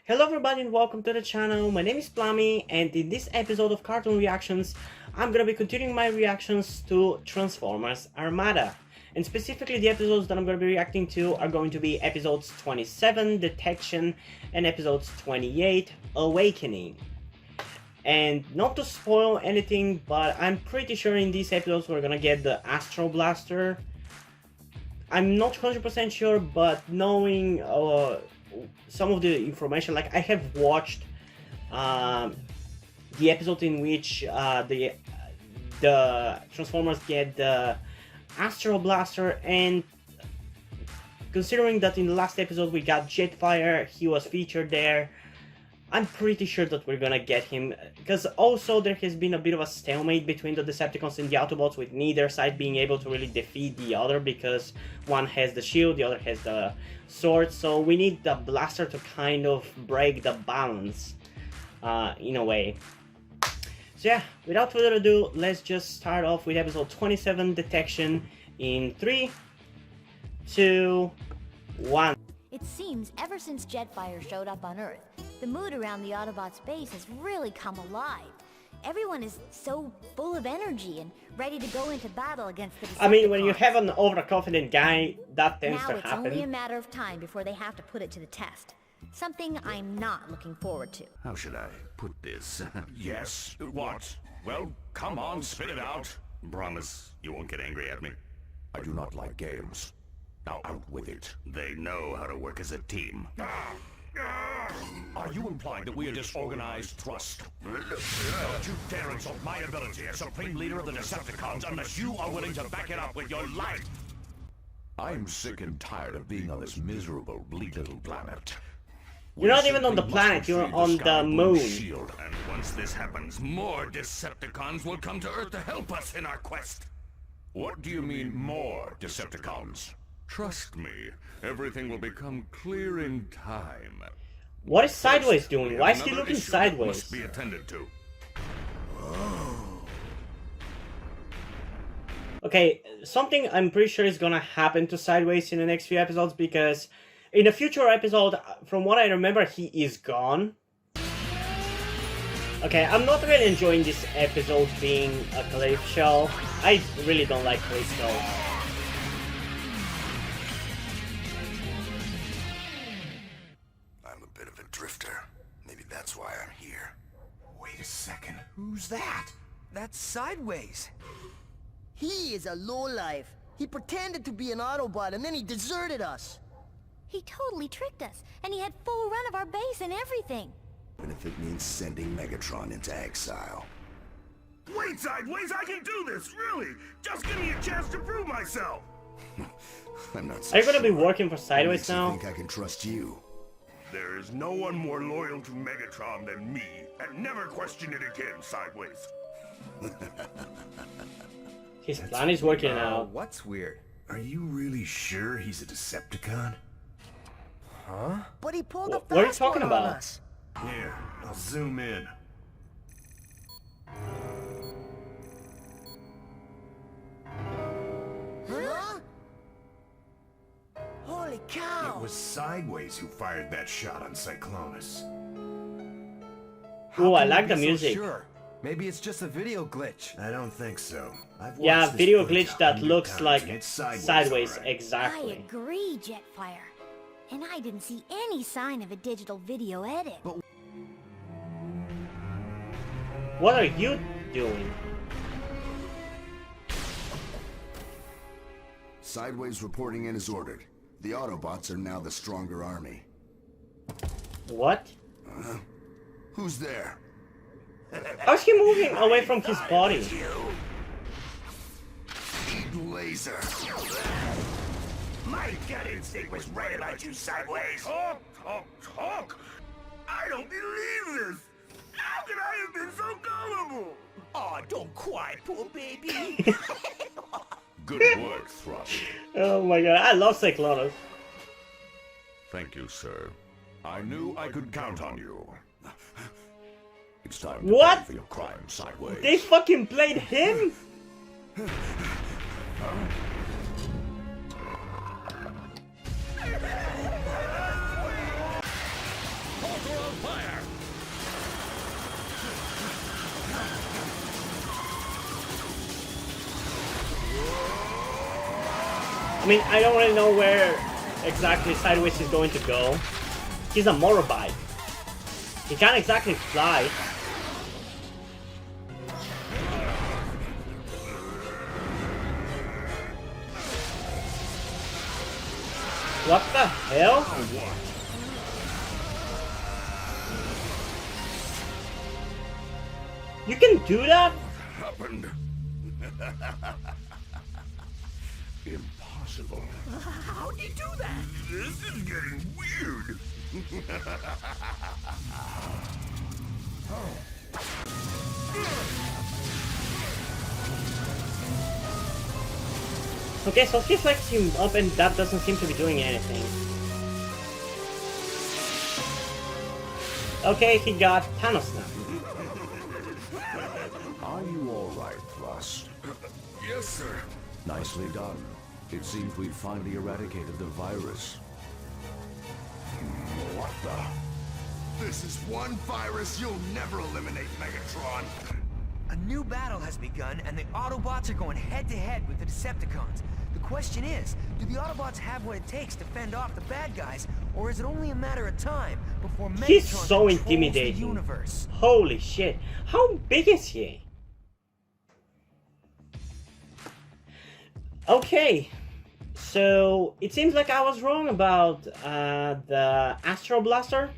Hello everybody and welcome to the channel. My name is Plummy, and in this episode of Cartoon Reactions, I'm gonna be continuing my reactions to Transformers Armada. And specifically the episodes that I'm gonna be reacting to are going to be episodes 27, Detection, and episodes 28, Awakening. And not to spoil anything, but I'm pretty sure in these episodes we're gonna get the Astro Blaster. I'm not 100% sure, but knowing some of the information, like I have watched the episode in which the Transformers get the Astro Blaster, and considering that in the last episode we got Jetfire, he was featured there, I'm pretty sure that we're gonna get him, because also there has been a bit of a stalemate between the Decepticons and the Autobots, with neither side being able to really defeat the other, because one has the shield, the other has the sword, so we need the blaster to kind of break the balance in a way. So yeah, without further ado, let's just start off with episode 27, Detection, in 3, 2, 1. It seems ever since Jetfire showed up on Earth, the mood around the Autobots' base has really come alive. Everyone is so full of energy and ready to go into battle against the Decepticons. I mean, when you have an overconfident guy, that tends to happen. Now it's only a matter of time before they have to put it to the test. Something I'm not looking forward to. How should I put this? Yes, what? Well, come on, spit it out. Promise you won't get angry at me. I do not like games. Now out with it. They know how to work as a team. Are you implying that we are disorganized trust? Don't you dare insult my ability as Supreme Leader of the Decepticons unless you are willing to back it up with your life! I'm sick and tired of being on this miserable, bleak little planet. You're not even on the planet, you're on the moon. And once this happens, more Decepticons will come to Earth to help us in our quest. What do you mean, more Decepticons? Trust me, everything will become clear in time. What is Sideways doing? Why is he looking sideways? Must be attended to. Okay, something I'm pretty sure is gonna happen to Sideways in the next few episodes, because in a future episode, from what I remember, he is gone. Okay, I'm not really enjoying this episode being a cliff show. I really don't like cliff shows. Drifter. Maybe that's why I'm here. Wait a second. Who's that? That's Sideways. He is a lowlife. He pretended to be an Autobot and then he deserted us. He totally tricked us, and he had full run of our base and everything. Even if it means sending Megatron into exile. Wait, Sideways, I can do this, really! Just give me a chance to prove myself! I'm not so Are you gonna be sure. working for Sideways now? I think I can trust you. There is no one more loyal to Megatron than me, and never question it again, Sideways. His plan is working out. What's weird? Are you really sure he's a Decepticon? Huh? But he pulled a fast What are you talking one on about? us. Here, I'll zoom in. Huh? Holy cow! It was Sideways who fired that shot on Cyclonus. Ooh, I like the music. Sure. Maybe it's just a video glitch. I don't think so. I've Yeah, watched this video footage glitch that 100 looks times, like and it's Sideways, all right. exactly. I agree, Jetfire. And I didn't see any sign of a digital video edit. What are you doing? Sideways reporting in as ordered. The Autobots are now the stronger army. What? Who's there? How's he moving away from his body? Eat laser. My gut instinct was right about you, Sideways! Talk, talk, talk! I don't believe this! How could I have been so gullible? Aw, don't cry, poor baby. Good work, Thrust. Oh my god, I love Cyclonus. Thank you, sir. I knew I could count on you. It's time to What? pay for your crime, Sideways. They fucking played him? I mean, I don't really know where exactly Sideways is going to go. He's a motorbike. He can't exactly fly. What the hell? You can do that? Happened. Impossible. How'd you do that? This is getting weird. Okay, so he flicks him up and that doesn't seem to be doing anything. Okay, he got Thanos now. Are you all right, Thrust? Yes, sir. Nicely done. It seems we've finally eradicated the virus. What the? This is one virus you'll never eliminate, Megatron. A new battle has begun, and the Autobots are going head-to-head with the Decepticons. The question is, do the Autobots have what it takes to fend off the bad guys, or is it only a matter of time before Megatron He's so controls intimidating. the universe? Holy shit. How big is he? Okay. So, it seems like I was wrong about the Astro Blaster.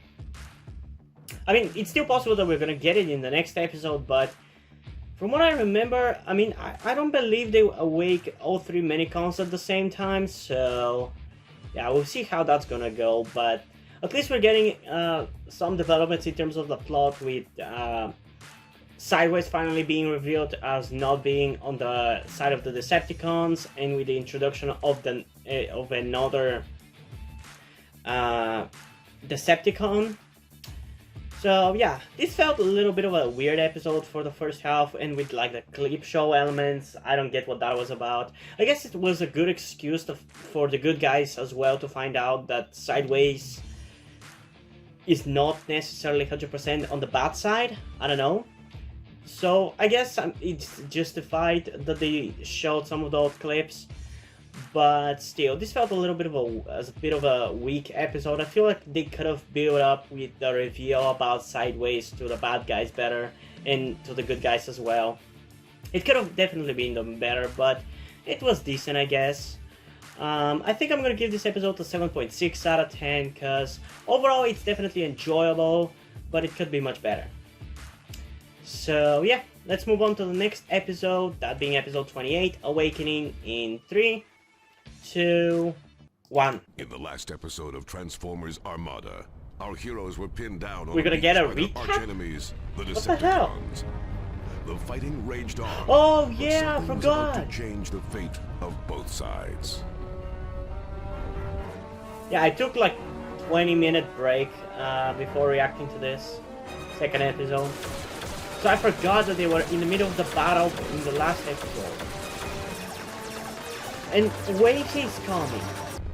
I mean, it's still possible that we're gonna get it in the next episode, but from what I remember, I mean, I don't believe they awake all three Minicons at the same time, so yeah, we'll see how that's gonna go, but at least we're getting some developments in terms of the plot with Sideways finally being revealed as not being on the side of the Decepticons, and with the introduction of the of another Decepticon. So yeah, this felt a little bit of a weird episode for the first half, and with like the clip show elements, I don't get what that was about. I guess it was a good excuse for the good guys as well to find out that Sideways is not necessarily 100% on the bad side. I don't know. So I guess it's justified that they showed some of those clips, but still, this felt a little bit of a weak episode. I feel like they could have built up with the reveal about Sideways to the bad guys better, and to the good guys as well. It could have definitely been done better, but it was decent, I guess. I think I'm gonna give this episode a 7.6 out of 10, because overall it's definitely enjoyable, but it could be much better. So yeah, let's move on to the next episode, that being episode 28, Awakening, in 3, 2, 1. In the last episode of Transformers Armada, our heroes were pinned down on We're gonna the get a beach by their recap? arch-enemies, the What the hell? Decepticons. The fighting raged on. Oh but yeah, I something was about forgot! to change the fate of both sides. Yeah, I took like 20-minute break before reacting to this second episode. So I forgot that they were in the middle of the battle in the last episode. And wait, he's coming.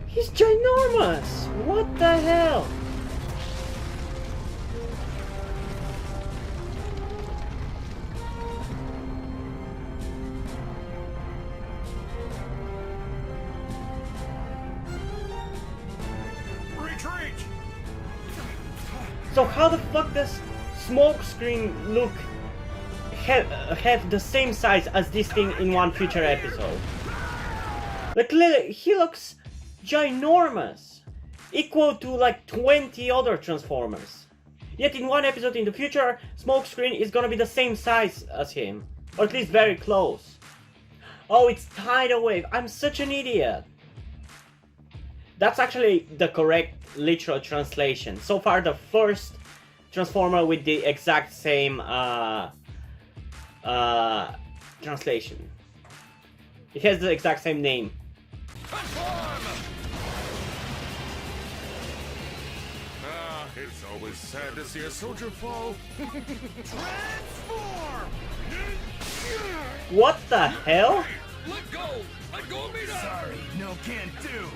He's ginormous! What the hell? Retreat! So how the fuck does Smokescreen look have the same size as this thing in one future episode? Like, literally, he looks ginormous, equal to like 20 other Transformers. Yet in one episode in the future, Smokescreen is gonna be the same size as him, or at least very close. Oh, it's Tidal Wave. I'm such an idiot. That's actually the correct literal translation. So far, the first Transformer with the exact same translation. It has the exact same name. Ah, it's always sad to see a soldier fall. Transform! What the hell? Let go! Let go of me now! Sorry, no can do.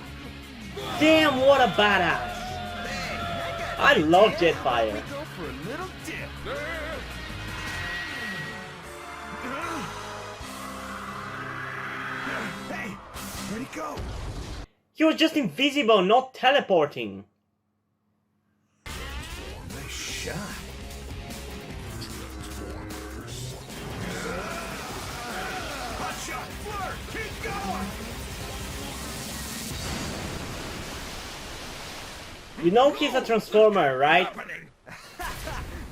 Damn, what a badass! I love Jetfire. Go for a little dip. Hey, where'd he go? He was just invisible, not teleporting. Nice shot. Hot shot! Blur! Keep going! You know he's a Transformer, right? Happening!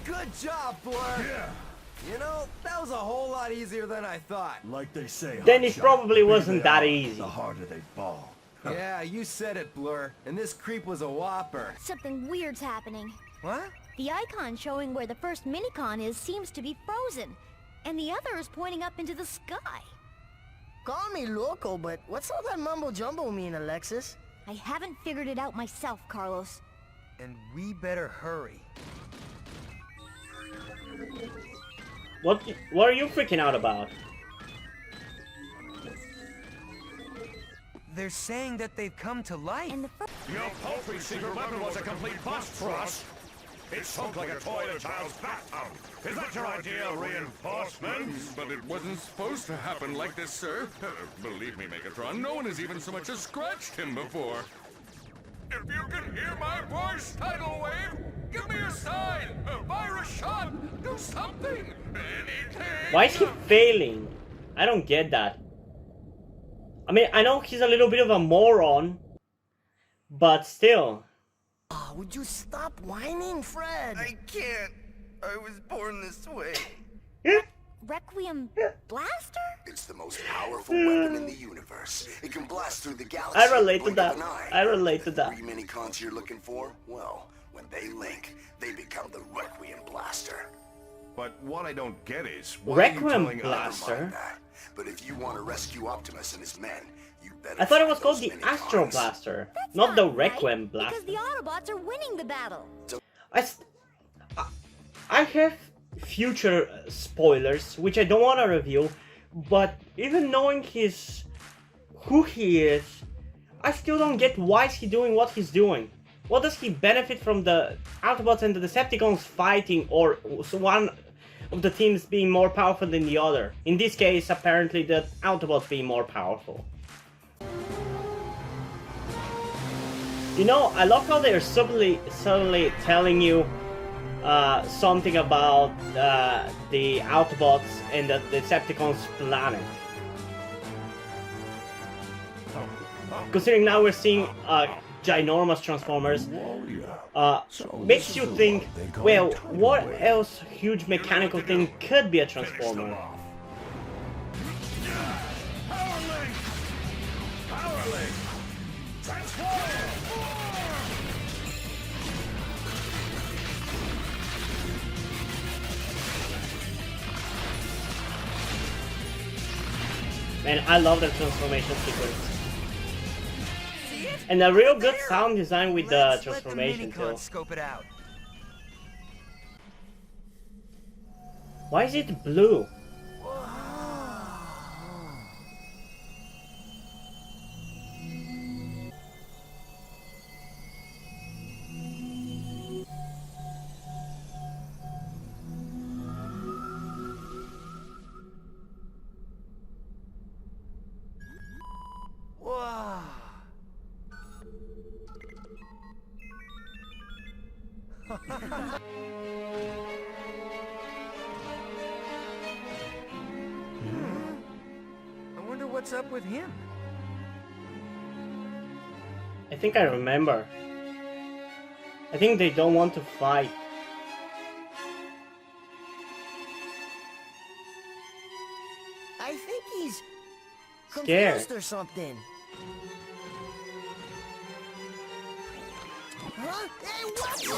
Good job, Blur. Yeah. You know, that was a whole lot easier than I thought. Like they say, Then hotshot, it probably the bigger wasn't they that are, easy. The harder they fall. Yeah, you said it, Blur. And this creep was a whopper. Something weird's happening. What? The icon showing where the first minicon is seems to be frozen, and the other is pointing up into the sky. Call me loco, but what's all that mumbo-jumbo mean, Alexis? I haven't figured it out myself, Carlos. And we better hurry. What are you freaking out about? They're saying that they've come to life. And the first... Your paltry secret weapon was a complete bust for us. It sunk like a toy in a child's bathtub. Is that your idea of reinforcement? But it wasn't supposed to happen like this, sir. Believe me, Megatron, no one has even so much as scratched him before. If you can hear my voice, Tidal Wave, give me a sign, fire a shot, do something, anything. Why is he failing? I don't get that. I mean, I know he's a little bit of a moron, but still. Oh, would you stop whining, Fred? I can't. I was born this way. Requiem Blaster? It's the most powerful weapon in the universe. It can blast through the galaxy. I relate in the to blink of that. an eye. I relate to that. Three mini-cons you're looking for? Well, when they link, they become the Requiem Blaster. But what I don't get is why are you Requiem telling Blaster? Never mind that. But if you want to rescue Optimus and his men, you better I thought it find was called those the mini-cons. Astro Blaster, That's not the right, Requiem Blaster. Because the Autobots are winning the battle. I have future spoilers, which I don't want to review, but even knowing who he is, I still don't get why is he doing what he's doing. What does he benefit from the Autobots and the Decepticons fighting, or one of the teams being more powerful than the other? In this case, apparently the Autobots being more powerful. You know, I love how they're suddenly telling you something about the Autobots and the Decepticons planet. Considering now we're seeing ginormous Transformers, makes you think, well, what else huge mechanical thing could be a Transformer? Man, I love the transformation sequence. And a real good sound design with the Let's transformation let the minicon too. scope it out. Why is it blue? Wow. I wonder what's up with him. I think I remember. I think they don't want to fight. I think he's Scared. confused or something. Huh? Hey, what's it?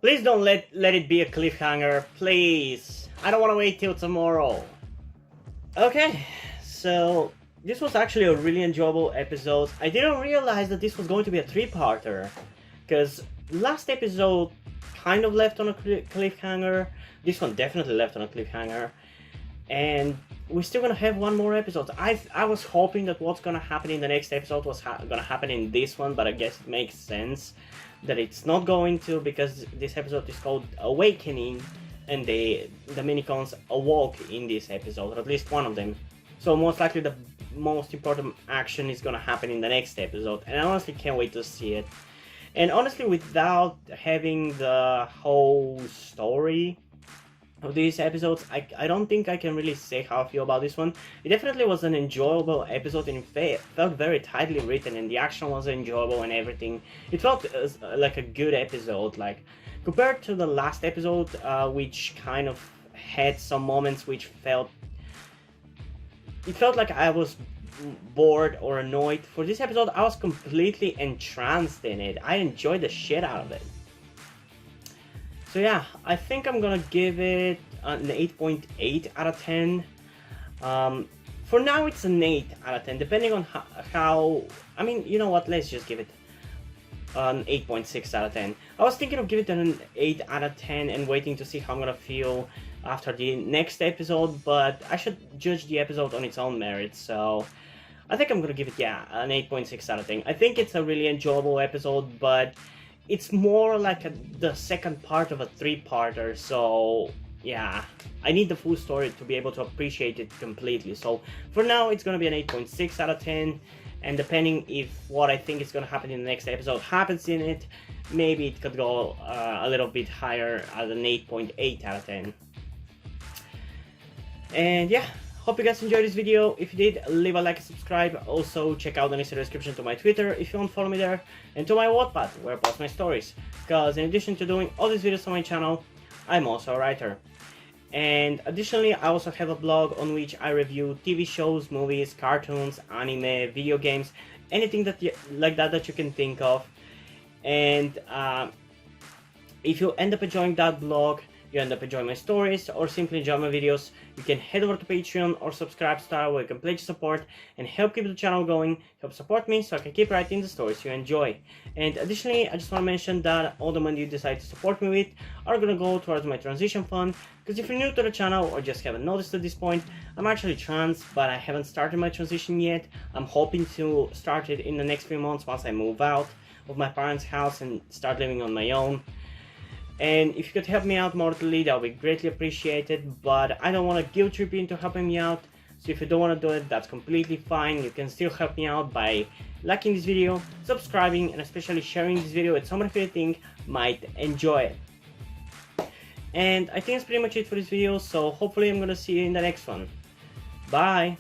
Please don't let it be a cliffhanger, please. I don't want to wait till tomorrow. Okay, so this was actually a really enjoyable episode. I didn't realize that this was going to be a three-parter, because last episode kind of left on a cliffhanger. This one definitely left on a cliffhanger, and we're still gonna have one more episode. I was hoping that what's gonna happen in the next episode was gonna happen in this one, but I guess it makes sense that it's not going to, because this episode is called Awakening, and the minicons awoke in this episode, or at least one of them. So most likely the most important action is gonna happen in the next episode, and I honestly can't wait to see it. And honestly, without having the whole story of these episodes, I don't think I can really say how I feel about this one. It definitely was an enjoyable episode, and it felt very tightly written, and the action was enjoyable and everything. It felt like a good episode, like compared to the last episode, which kind of had some moments which felt like I was bored or annoyed. For this episode, I was completely entranced in it. I enjoyed the shit out of it. So yeah, I think I'm gonna give it an 8.8 out of 10. For now, it's an 8 out of 10, depending on how. I mean, you know what? Let's just give it an 8.6 out of 10. I was thinking of giving it an 8 out of 10 and waiting to see how I'm gonna feel after the next episode, but I should judge the episode on its own merits, so I think I'm gonna give it, yeah, an 8.6 out of 10. I think it's a really enjoyable episode, but it's more like the second part of a three-parter, so yeah, I need the full story to be able to appreciate it completely. So for now, it's gonna be an 8.6 out of 10, and depending if what I think is gonna happen in the next episode happens in it, maybe it could go a little bit higher at an 8.8 out of 10. And yeah, hope you guys enjoyed this video. If you did, leave a like and subscribe. Also, check out the link in the description to my Twitter if you want to follow me there, and to my Wattpad where I post my stories. Because in addition to doing all these videos on my channel, I'm also a writer. And additionally, I also have a blog on which I review TV shows, movies, cartoons, anime, video games, anything that like that you can think of. And if you end up enjoying that blog, you end up enjoying my stories, or simply enjoy my videos, you can head over to Patreon or Subscribestar, where you can pledge support and help keep the channel going, help support me so I can keep writing the stories you enjoy. And additionally, I just want to mention that all the money you decide to support me with are going to go towards my transition fund, because if you're new to the channel or just haven't noticed at this point, I'm actually trans, but I haven't started my transition yet. I'm hoping to start it in the next few months once I move out of my parents' house and start living on my own. And if you could help me out moderately, that would be greatly appreciated, but I don't want to guilt trip you into helping me out, so if you don't want to do it, that's completely fine. You can still help me out by liking this video, subscribing, and especially sharing this video with someone who you think might enjoy it. And I think that's pretty much it for this video, so hopefully I'm gonna see you in the next one. Bye!